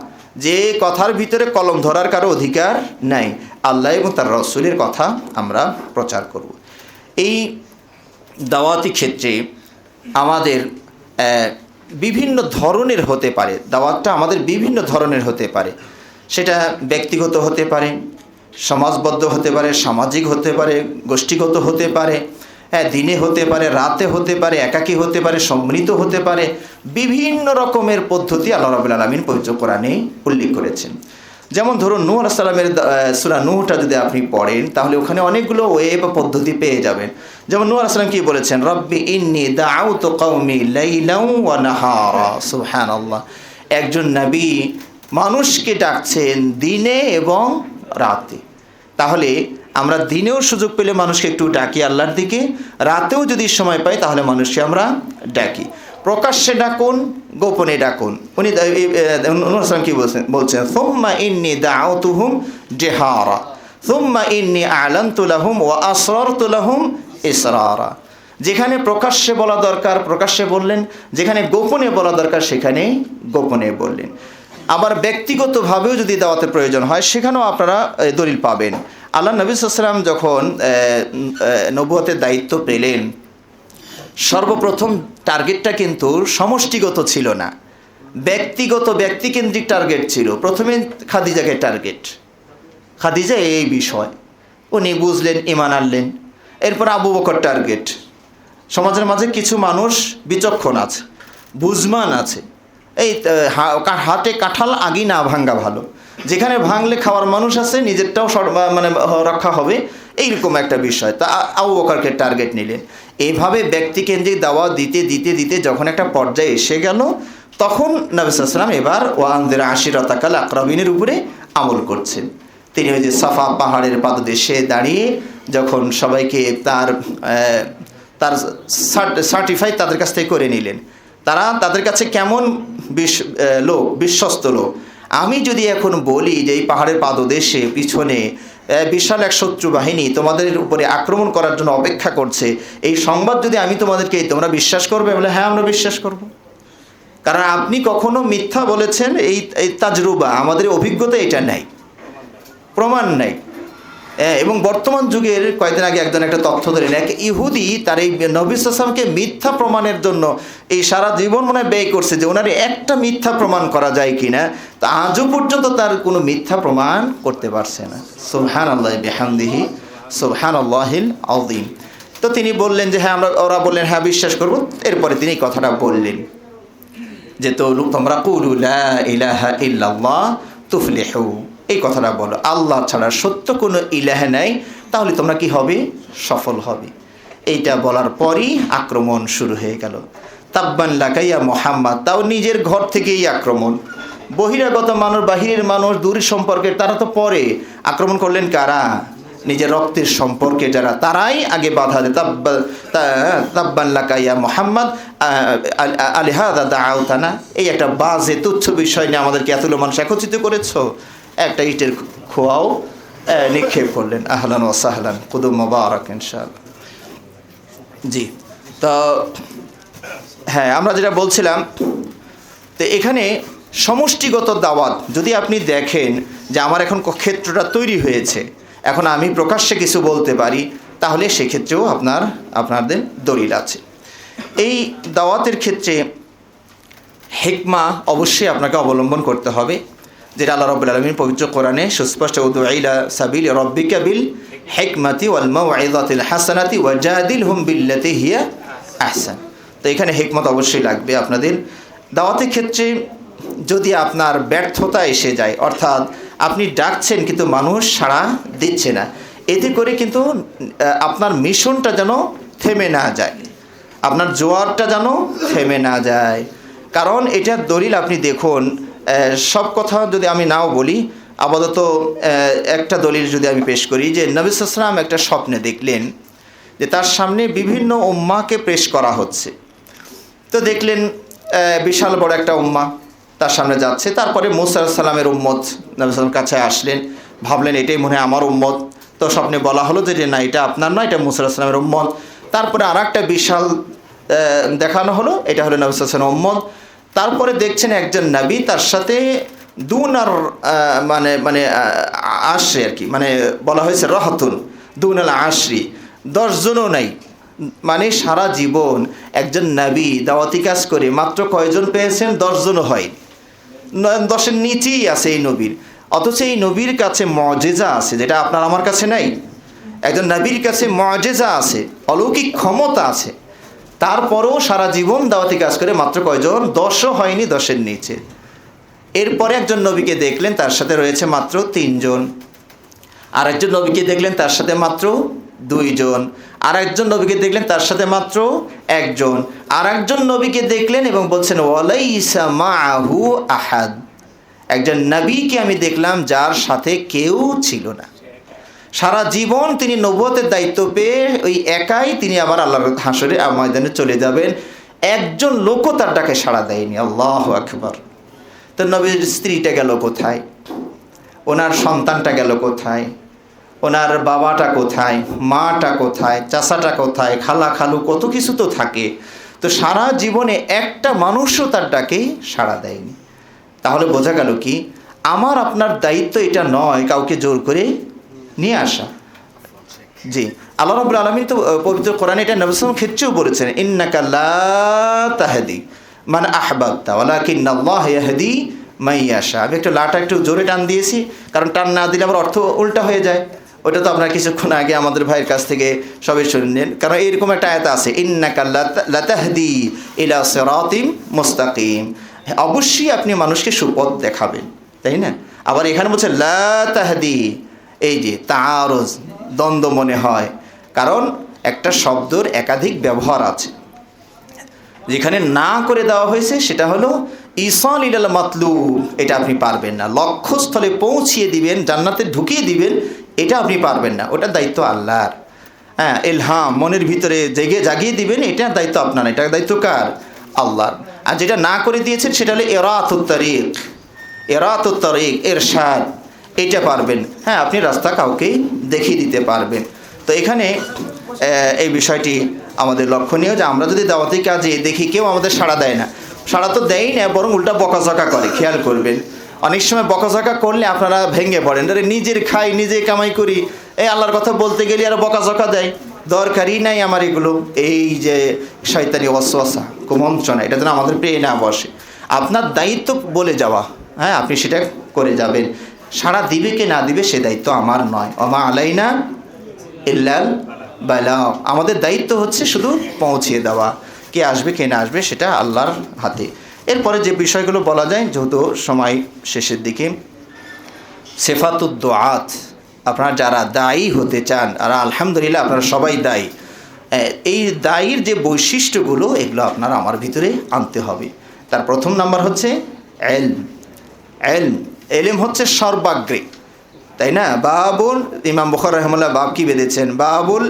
যে কথার ভিতরে কলম ধরার কারো অধিকার নাই। আল্লাহ এবং তার রাসূলের কথা আমরা প্রচার করব। এই দাওয়াতি ক্ষেত্রে আমাদের বিভিন্ন ধরনের হতে পারে, দাওয়াতটা আমাদের বিভিন্ন ধরনের হতে পারে। সেটা ব্যক্তিগত হতে পারে, সমাজবদ্ধ হতে পারে, সামাজিক হতে পারে, গোষ্ঠীগত হতে পারে, দিনে হতে পারে, রাতে হতে পারে, একাকী হতে পারে, সম্মিলিত হতে পারে। বিভিন্ন রকমের পদ্ধতি আল্লাহ রাব্বুল আলামিন পবিত্র কোরআনে উল্লেখ করেছেন। যেমন ধরুন নূহ আলাইহিস সালামের সূরা নূহটা যদি আপনি পড়েন তাহলে ওখানে অনেকগুলো ওয়ে বা পদ্ধতি পেয়ে যাবেন। যেমন নূহ আলাইহিস সালাম কি বলেছেন, রব্বি ইন্নী দাআউতু কওমি লাইলাও ওয়া নাহারা। সুবহানাল্লাহ, একজন নবী মানুষকে ডাকছেন দিনে এবং রাতে। তাহলে আমরা দিনেও সুযোগ পেলে মানুষকে একটু ডাকি আল্লাহর দিকে, রাতেও যদি সময় পাই তাহলে মানুষকে আমরা ডাকি। প্রকাশ্যে ডাকুন, গোপনে ডাকুন। উনি কি বলছেন, সুম্মা ইন্নী দাআউতুহুম জিহারা সুম্মা ইন্নী আ'লানতু লাহুম ওয়া আসরারতু লাহুম ইসরারা। যেখানে প্রকাশ্যে বলা দরকার প্রকাশ্যে বললেন, যেখানে গোপনে বলা দরকার সেখানে গোপনে বললেন। আবার ব্যক্তিগতভাবেও যদি দাওয়াতের প্রয়োজন হয় সেখানেও আপনারা দলিল পাবেন। আল্লাহ নবী সাল্লাল্লাহু আলাইহি ওয়াসাল্লাম যখন নবুয়তের দায়িত্ব পেলেন, সর্বপ্রথম টার্গেটটা কিন্তু সমষ্টিগত ছিল না, ব্যক্তিকেন্দ্রিক টার্গেট ছিল। প্রথমে খাদিজাকে টার্গেট, খাদিজা এই বিষয় উনি বুঝলেন, ঈমান আনলেন। এরপর আবু বকর টার্গেট। সমাজের মাঝে কিছু মানুষ বিচক্ষণ আছে, বুঝমান আছে, এই হাটে কাঁঠাল আগি না ভাঙ্গা ভালো, যেখানে ভাঙলে খাওয়ার মানুষ আছে, নিজেরটাও মানে রক্ষা হবে, এইরকম একটা বিষয়। তা আবু বকরকে টার্গেট নিলেন। এইভাবে ব্যক্তিকেন্দ্রিক দাওয়াত দিতে দিতে দিতে যখন একটা পর্যায়ে এসে গেল, তখন নবী সাল্লাল্লাহু আলাইহি ওয়াসাল্লাম এবার ওয়ানজির আশিরাতাকাল আকরাবিনের উপরে আমল করছেন। তিনি ওই যে সাফা পাহাড়ের পাদদেশে দাঁড়িয়ে যখন সবাইকে তার সার্টিফাই তাদের কাছ থেকে করে নিলেন, তারা তাদের কাছে কেমন লোক, বিশ্বস্ত লোক। আমি যদি এখন বলি যে এই পাহাড়ের পাদদেশে পিছনে বিশাল এক শত্রু বাহিনী তোমাদের উপরে আক্রমণ করার জন্য অপেক্ষা করছে, এই সংবাদ যদি আমি তোমাদেরকে, তোমরা বিশ্বাস করবে? বলে হ্যাঁ, আমরা বিশ্বাস করব। কারণ আপনি কখনো মিথ্যা বলেছেন, এই তাজরুবা, আমাদের অভিজ্ঞতা এটা নাই, প্রমাণ নাই। এবং বর্তমান যুগের কয়েকদিন আগে একজন একটা তথ্য দিলেন, এক ইহুদি তার এই নবী সাল্লাল্লাহু আলাইহি ওয়াসাল্লামকে মিথ্যা প্রমাণের জন্য এই সারা জীবন মনে হয় ব্যয় করছে যে ওনার একটা মিথ্যা প্রমাণ করা যায় কিনা, তা আজও পর্যন্ত তার কোনো মিথ্যা প্রমাণ করতে পারছে না। সুবহানাল্লাহি বিহামদিহি সুবহানাল্লাহিল আযীম। তো তিনি বললেন যে হ্যাঁ, ওরা বললেন হ্যাঁ বিশ্বাস করব। এরপরে তিনি কথাটা বললেন যে তোমরা কুলু লা ইলাহা ইল্লাল্লাহ তুফলিহু, এই কথাটা বলো, আল্লাহ ছাড়া সত্য কোনো ইলাহ নাই, তাহলে তোমরা কি হবে? সফল হবে। এইটা বলার পরই আক্রমণ শুরু হয়ে গেল। তাব্বান লাকা ইয়া মুহাম্মদ, তাও নিজের ঘর থেকেই আক্রমণ। বহিরাগত মানুষ, বাহিরের মানুষ, দূর সম্পর্কের, তারা তো পরে আক্রমণ করলেন কারা? নিজের রক্তের সম্পর্কে যারা, তারাই আগে বাধা দেয়। তাব্বান লাকা ইয়া মুহাম্মদ আলিহাদা দাআউতানা, এই একটা বাজে তুচ্ছ বিষয় নিয়ে আমাদেরকে এতগুলো মানুষ একত্রিত করেছো, একটা ইটের খোয়াও নিক্ষেপ করলেন। আহলান ওয়া সাহলান, কুদুম মুবারাক ইনশাআল্লাহ। জি, তো হ্যাঁ, আমরা যেটা বলছিলাম, তো এখানে সমষ্টিগত দাওয়াত যদি আপনি দেখেন যে আমার এখন ক্ষেত্রটা তৈরি হয়েছে, এখন আমি প্রকাশ্যে কিছু বলতে পারি, তাহলে সেক্ষেত্রেও আপনাদের দলিল আছে। এই দাওয়াতের ক্ষেত্রে হিকমা অবশ্যই আপনাকে অবলম্বন করতে হবে, যেটা আল্লাহ রাব্বুল আলামিন পবিত্র কোরআনে সুস্পষ্ট, উদউ ইলা সাবিলি রাব্বিকা বিল হিকমাতি ওয়াল মাউইযাতিল হাসানাতি ওয়াজাদিলহুম বিল্লাতি হিয়া আহসান। তো এখানে হিকমত অবশ্যই লাগবে আপনাদের দাওয়াতের ক্ষেত্রে। যদি আপনার ব্যর্থতা এসে যায়, অর্থাৎ আপনি ডাকছেন কিন্তু মানুষ সাড়া দিচ্ছে না, এতে করে কিন্তু আপনার মিশনটা যেন থেমে না যায়, আপনার জোয়ারটা যেন থেমে না যায়। কারণ এটার দলিল আপনি দেখুন, সব কথা যদি আমি নাও বলি, আপাতত একটা দলিল যদি আমি পেশ করি, যে নবী সাল্লাল্লাহু আলাইহি ওয়াসাল্লাম একটা স্বপ্নে দেখলেন যে তার সামনে বিভিন্ন উম্মাহকে পেশ করা হচ্ছে। তো দেখলেন বিশাল বড় একটা উম্মাহ তার সামনে যাচ্ছে। তারপরে মুসা আলাইহিস সালামের উম্মত নবী সাল্লাল্লাহু কাছে আসলেন, ভাবলেন এটাই মনে হয় আমার উম্মত। তো স্বপ্নে বলা হলো যে না, এটা আপনার নয়, এটা মুসা আলাইহিস সালামের উম্মত। তারপরে আর একটা বিশাল দেখানো হলো, এটা হলো নবী সাল্লাল্লাহু আলাইহি ওয়াসাল্লামের উম্মত। তারপরে দেখছেন একজন নবী, তার সাথে দুনার মানে আশরি আর কি, মানে বলা হয়েছে রহতুন দুনাল আশরি, 10 জনও নাই। মানে সারা জীবন একজন নবী দাওয়াতি কাজ করে মাত্র কয়জন পেয়েছেন? 10 জনও হয়, 10-এর নিচেই আছে এই নবীর। অথচ এই নবীর কাছে মুজিজা আছে, যেটা আপনার আমার কাছে নাই। একজন নবীর কাছে মুজিজা আছে, অলৌকিক ক্ষমতা আছে, তারপরেও সারা জীবন দাওয়াতি কাজ করে মাত্র কয়জন? 10ও হয়নি, 10-এর নিচে। এরপরে একজন নবীকে দেখলেন, তার সাথে রয়েছে মাত্র 3 জন। আর একজন নবীকে দেখলেন, তার সাথে মাত্র 2 জন। আর একজন নবীকে দেখলেন, তার সাথে মাত্র 1 জন। আর একজন নবীকে দেখলেন এবং বলছেন ওয়ালাইসা মাআহু আহাদ, একজন নবীকে আমি দেখলাম যার সাথে কেউ ছিল না। সারা জীবন তিনি নবুয়তের দায়িত্ব পেয়ে ওই একাই তিনি আবার আল্লাহর হাসরে ময়দানে চলে যাবেন, একজন লোকও তার ডাকে সাড়া দেয়নি। আল্লাহু আকবার। তো নবীর স্ত্রীটা গেল কোথায়? ওনার সন্তানটা গেল কোথায়? ওনার বাবাটা কোথায়? মাটা কোথায়? চাচাটা কোথায়? খালা খালু কত কিছু তো থাকে। তো সারা জীবনে একটা মানুষও তার ডাকে সাড়া দেয়নি। তাহলে বোঝা গেল কি, আমার আপনার দায়িত্ব এটা নয় কাউকে জোর করে নিয়ে আসা। জি, আল্লাহ রাব্বুল আলামিন তো পবিত্র কোরআনে এটা নবী সাল্লাল্লাহু আলাইহি ওয়াসাল্লাম ক্ষেত্রেও বলেছেন, ইন্নাকা লা তাহদি মান আহবাবতা ওয়ালাকিন্নাল্লাহু ইয়াহদি মান ইয়াশা। আমি একটু লাটা একটু জোরে টান দিয়েছি, কারণ টান না দিলে আবার অর্থ উল্টা হয়ে যায়। ওটা তো আপনারা কিছুক্ষণ আগে আমাদের ভাইয়ের কাছ থেকে সবাই শুনলেন। কারণ এরকম একটা আয়াত আছে, ইন্নাকা লা তাহদি ইলা সিরাতিম মুস্তাকিম, অবশ্যই আপনি মানুষকে সুপথ দেখাবেন, তাই না? আবার এখানে বলছে লা তাহদি, এই যে তাআরুজ, দ্বন্দ্ব মনে হয়, কারণ একটা শব্দর একাধিক ব্যবহার আছে। যেখানে না করে দেওয়া হয়েছে সেটা হলো ইসাল ইলাল মাতলুব, এটা আপনি পারবেন না। লক্ষ্যস্থলে পৌঁছিয়ে দিবেন, জান্নাতে ঢুকিয়ে দিবেন, এটা আপনি পারবেন না, ওটার দায়িত্ব আল্লাহর। হ্যাঁ, ইলহাম মনের ভিতরে জাগিয়ে দিবেন, এটার দায়িত্ব আপনার, এটার দায়িত্ব কার? আল্লাহর। আর যেটা না করে দিয়েছেন সেটা হলো ইরাতুত তারিক, ইরশাদ, এটা পারবেন। হ্যাঁ, আপনি রাস্তা কাউকে দেখিয়ে দিতে পারবেন। তো এখানে এই বিষয়টি আমাদের লক্ষণীয়, যে আমরা যদি দাওয়াতি কাজে দেখি কেউ আমাদের সাড়া দেয় না, সাড়া তো দেয় না, বরং উল্টা বকাঝকা করে। খেয়াল করবেন, অনেক সময় বকাঝকা করলে আপনারা ভেঙে পড়েন, নিজের খাই নিজে কামাই করি, এই আল্লাহর কথা বলতে গেলে আর বকাঝকা দেয়, দরকারই নাই আমার এগুলো। এই যে শয়তানি ওয়াসওয়াসা, কুমন্ত্রণা, এটা যেন আমাদের পেয়ে না বসে। আপনার দায়িত্ব বলে যাওয়া, হ্যাঁ আপনি সেটা করে যাবেন, সাড়া দিবে কি না দিবে সে দায়িত্ব আমার নয়। ওমা আলাইনা ইল্লাল বালাগ, আমাদের দায়িত্ব হচ্ছে শুধু পৌঁছিয়ে দেওয়া, কে আসবে কে না আসবে সেটা আল্লাহর হাতে। এরপরে যে বিষয়গুলো বলা যায়, যেহেতু সময় শেষের দিকে, সিফাতুদ দুআত, আপনারা যারা দায়ী হতে চান, আর আলহামদুলিল্লাহ আপনারা সবাই দায়ী, এই দায়ীর যে বৈশিষ্ট্যগুলো এগুলো আপনারা আমার ভিতরে আনতে হবে। তার প্রথম নাম্বার হচ্ছে এলম। এলম হচ্ছে সর্বাগ্রে, তাই না? বাবুল ইমাম বুখারী রাহিমাহুল্লাহ বাব কি বেঁধেছেন? বাবুল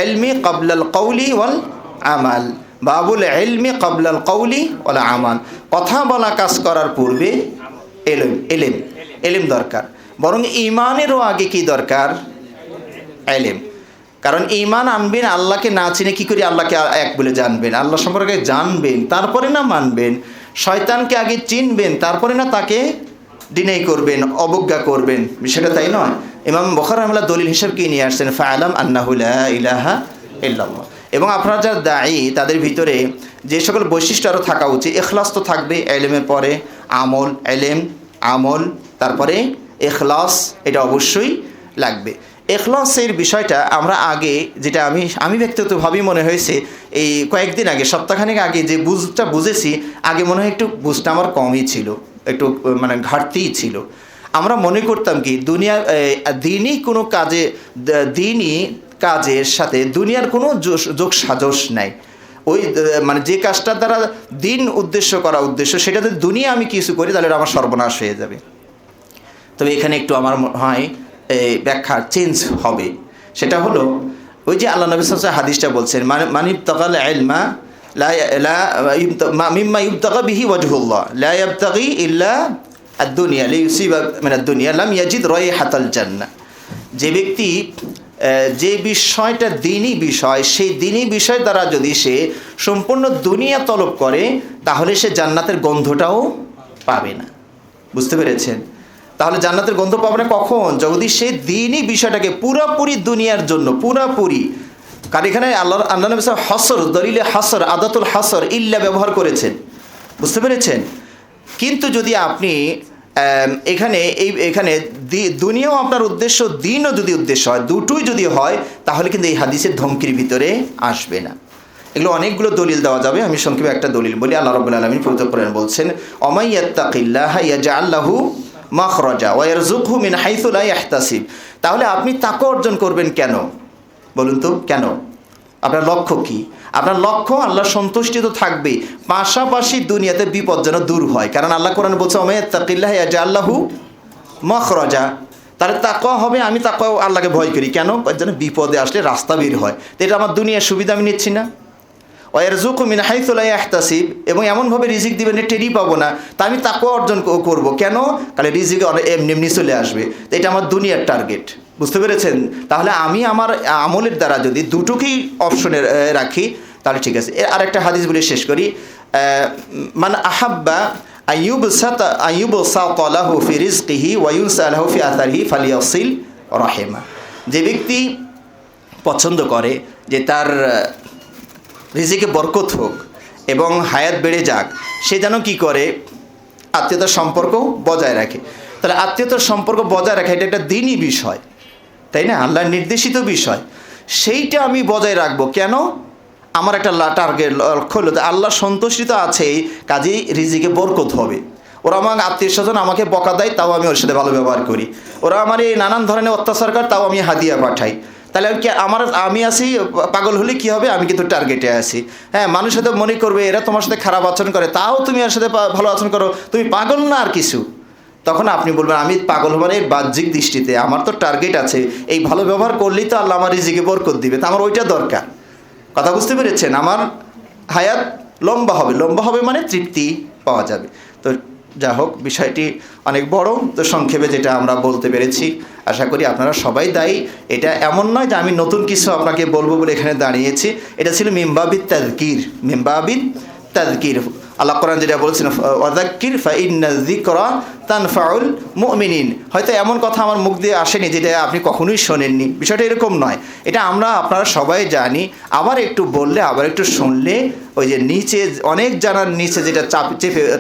ইলমি ক্বাবলাল কওলি ওয়াল আমাল। বাবুল ইলমি ক্বাবলাল কওলি ওয়াল আমাল, কথা বলা কাজ করার পূর্বে এলেম দরকার। বরং ঈমানেরও আগে কি দরকার? এলেম। কারণ ঈমান আনবেন, আল্লাহকে না চিনে কি করে আল্লাহকে এক বলে জানবেন? আল্লাহ সম্পর্কে জানবেন তারপরে না মানবেন। শয়তানকে আগে চিনবেন তারপরে না তাকে ডিনাই করবেন, অবজ্ঞা করবেন, বিষয়টা তাই নয়। ইমাম বুখারী রাহিমাহুল্লাহ দলিল হিসেবে কি নিয়ে আসছেন? ফাআলাম আন্নাহু লা ইলাহা ইল্লাল্লাহ। এবং আপনারা যারা দায়ী তাদের ভিতরে যে সকল বৈশিষ্ট্য আরও থাকা উচিত, ইখলাস তো থাকবে, এলেমের পরে আমল, এলেম আমল, তারপরে ইখলাস, এটা অবশ্যই লাগবে। ইখলাসের বিষয়টা আমরা আগে, যেটা আমি ব্যক্তিগতভাবেই মনে হয়েছে এই কয়েকদিন আগে, সপ্তাহখানেক আগে যে বুঝটা বুঝেছি, আগে মনে হয় একটু বুঝটা আমার কমই ছিল, একটু মানে ঘাটতিই ছিল। আমরা মনে করতাম কি দিনই কোনো কাজে, দিনই কাজের সাথে দুনিয়ার কোনো যোগ সাজস নাই। ওই মানে যে কাজটার দ্বারা দিন উদ্দেশ্য করা উদ্দেশ্য, সেটা যদি দুনিয়া আমি কিছু করি তাহলে আমার সর্বনাশ হয়ে যাবে। তবে এখানে একটু আমার হয় ব্যাখ্যা চেঞ্জ হবে। সেটা হলো ওই যে আল্লাহ নবী সাল্লাল্লাহু আলাইহি ওয়াসাল্লাম হাদিসটা বলছেন, মান ইবতাগাল ইলমা মিম্মা ইবতাগা বিহি ওয়াজহুল্লাহ লা ইবতাগি ইল্লা আদ-দুনিয়া লিইউসিবা মিন আদ-দুনিয়া লাম ইয়াজিদ রাইহাতাল জান্নাহ। যে ব্যক্তি যে বিষয়টা দ্বীনি বিষয়, সেই দ্বীনি বিষয় দ্বারা যদি সে সম্পূর্ণ দুনিয়া তলব করে তাহলে সে জান্নাতের গন্ধটাও পাবে না। বুঝতে পেরেছেন? তাহলে জান্নাতের গন্ধ পাবে না কখন? যদি সে দ্বীনি বিষয়টাকে পুরোপুরি দুনিয়ার জন্য পুরোপুরি, কারণ এখানে আল্লাহ নবী হসর, দলিলে হসর, আদাতুল হসর, ইল্লা ব্যবহার করেছেন। বুঝতে পেরেছেন? কিন্তু যদি আপনি এখানে দুনিয়াও আপনার উদ্দেশ্য, দিনও যদি উদ্দেশ্য হয়, দুটোই যদি হয়, তাহলে কিন্তু এই হাদিসের ধমকির ভিতরে আসবে না। এগুলো অনেকগুলো দলিল দেওয়া যাবে, আমি সংক্ষেপে একটা দলিল বলি। আল্লাহ রাব্বুল আলামিন পবিত্র কোরআনে বলছেন, ওমাই ইয়াত্তাকিল্লাহা ইয়াজআল লাহু মাখরাজা ওয়া ইয়ারযুকহু মিন হাইসু লা ইয়াহতাসিব। তাহলে আপনি তাকওয়া অর্জন করবেন কেন? বলুন তো কেন? আপনার লক্ষ্য কি? আপনার লক্ষ্য আল্লাহ সন্তুষ্টি তো থাকবে, পাশাপাশি দুনিয়াতে বিপদ যেন দূর হয়। কারণ আল্লাহ কোরআনে বলছে, ওমাই ইয়াত্তাকিল্লাহা ইয়াজআল লাহু মাখরাজা। তাহলে তাকওয়া হবে, আমি তাকওয়া আল্লাহকে ভয় করি কেন? যেন বিপদে আসলে রাস্তা বের হয়। তো এটা আমার দুনিয়ার সুবিধা আমি নিচ্ছি না। ওয়ারযুকহু মিন হাইসু লা ইয়াহতাসিব, এবং এমনভাবে রিজিক দিবেন টেরই পাবো না, তা আমি তাকওয়া অর্জন করব কেন? কারণ রিজিক এমনি চলে আসবে। তো এটা আমার দুনিয়ার টার্গেট। বুঝতে পেরেছেন? তাহলে আমি আমার আমলের দ্বারা যদি দুটোকেই অপশনে রাখি তাহলে ঠিক আছে। আরেকটা হাদিস বলে শেষ করি, মান আহাব্বা আইয়ুবসাতা লাহু ফি রিজকিহি ওয়া ইউনসা লাহু ফি আথারিহি ফালিয়াসিল রাহিমা। যে ব্যক্তি পছন্দ করে যে তার রিজিকে বরকত হোক এবং হায়াত বেড়ে যাক, সে যেন কি করে? আত্মীয়তার সম্পর্ক বজায় রাখে। তাহলে আত্মীয়তার সম্পর্ক বজায় রাখা এটা একটা দ্বীনি বিষয়, তাই না? আল্লাহর নির্দেশিত বিষয়। সেইটা আমি বজায় রাখবো কেন? আমার একটা টার্গেট, লক্ষ্য হলো আল্লাহ সন্তুষ্টিত আছে, কাজেই রিজিকে বরকত হবে। ওরা আমার আত্মীয় স্বজন আমাকে বকা দেয়, তাও আমি ওর সাথে ভালো ব্যবহার করি। ওরা আমার এই নানান ধরনের অত্যাচার করে, তাও আমি হাদিয়া পাঠাই। তাহলে আমি আসি পাগল হলে কি হবে? আমি কিন্তু টার্গেটে আসি। হ্যাঁ, মানুষ হয়তো মনে করবে এরা তোমার সাথে খারাপ আচরণ করে, তাও তুমি এর সাথে ভালো আচরণ করো, তুমি পাগল না আর কিছু। তখন আপনি বলবেন আমি পাগল মানে বাহ্যিক দৃষ্টিতে, আমার তো টার্গেট আছে, এই ভালো ব্যবহার করলেই তো আল্লাহ আমার রিজিকে বরকত দিবে, তো আমার ওইটা দরকার। কথা বুঝতে পেরেছেন? আমার হায়াত লম্বা হবে মানে তৃপ্তি পাওয়া যাবে। তো যা হোক, বিষয়টি অনেক বড়, তো সংক্ষেপে যেটা আমরা বলতে পেরেছি, আশা করি আপনারা সবাই দায়ী। এটা এমন নয় যে আমি নতুন কিছু আপনাকে বলবো বলে এখানে দাঁড়িয়েছি, এটা ছিল মিম্বাবিত তাযকির। আল্লাহ কোরআন যেটা বলছেন ওয়াযাক্কির ফাইন্না যিকরা তানফাউল মুমিনিন, হয়তো এমন কথা আমার মুখ দিয়ে আসেনি যেটা আপনি কখনোই শোনেননি, বিষয়টা এরকম নয়। এটা আপনারা সবাই জানি, আবার একটু বললে আবার একটু শুনলে ওই যে নিচে অনেক জানার নিচে যেটা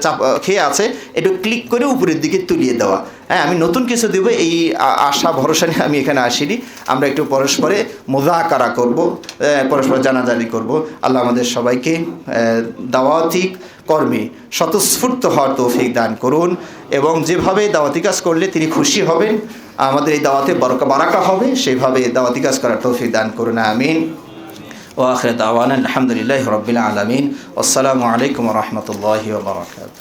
চাপ খেয়ে আছে একটু ক্লিক করে উপরের দিকে তুলিয়ে দেওয়া। হ্যাঁ, আমি নতুন কিছু দেবো এই আশা ভরসা নিয়ে আমি এখানে আসিনি। আমরা একটু পরস্পরে মুযাকারা করব, পরস্পর জানাজানি করব। আল্লাহ আমাদের সবাইকে দাওয়াতি কর্মে স্বতঃস্ফূর্ত হওয়ার তৌফিক দান করুন, এবং যেভাবে দাওয়াতি কাজ করলে তিনি খুশি হবেন, আমাদের এই দাওয়াতে বারাকা হবে, সেভাবে দাওয়াতি কাজ করার তৌফিক দান করুন। আমিন। ওয়া আখিরু দাওয়ানা আলহামদুলিল্লাহি রাব্বিল আলামিন। আসসালামু আলাইকুম ওয়া রাহমাতুল্লাহি ওয়া বারাকাতুহু।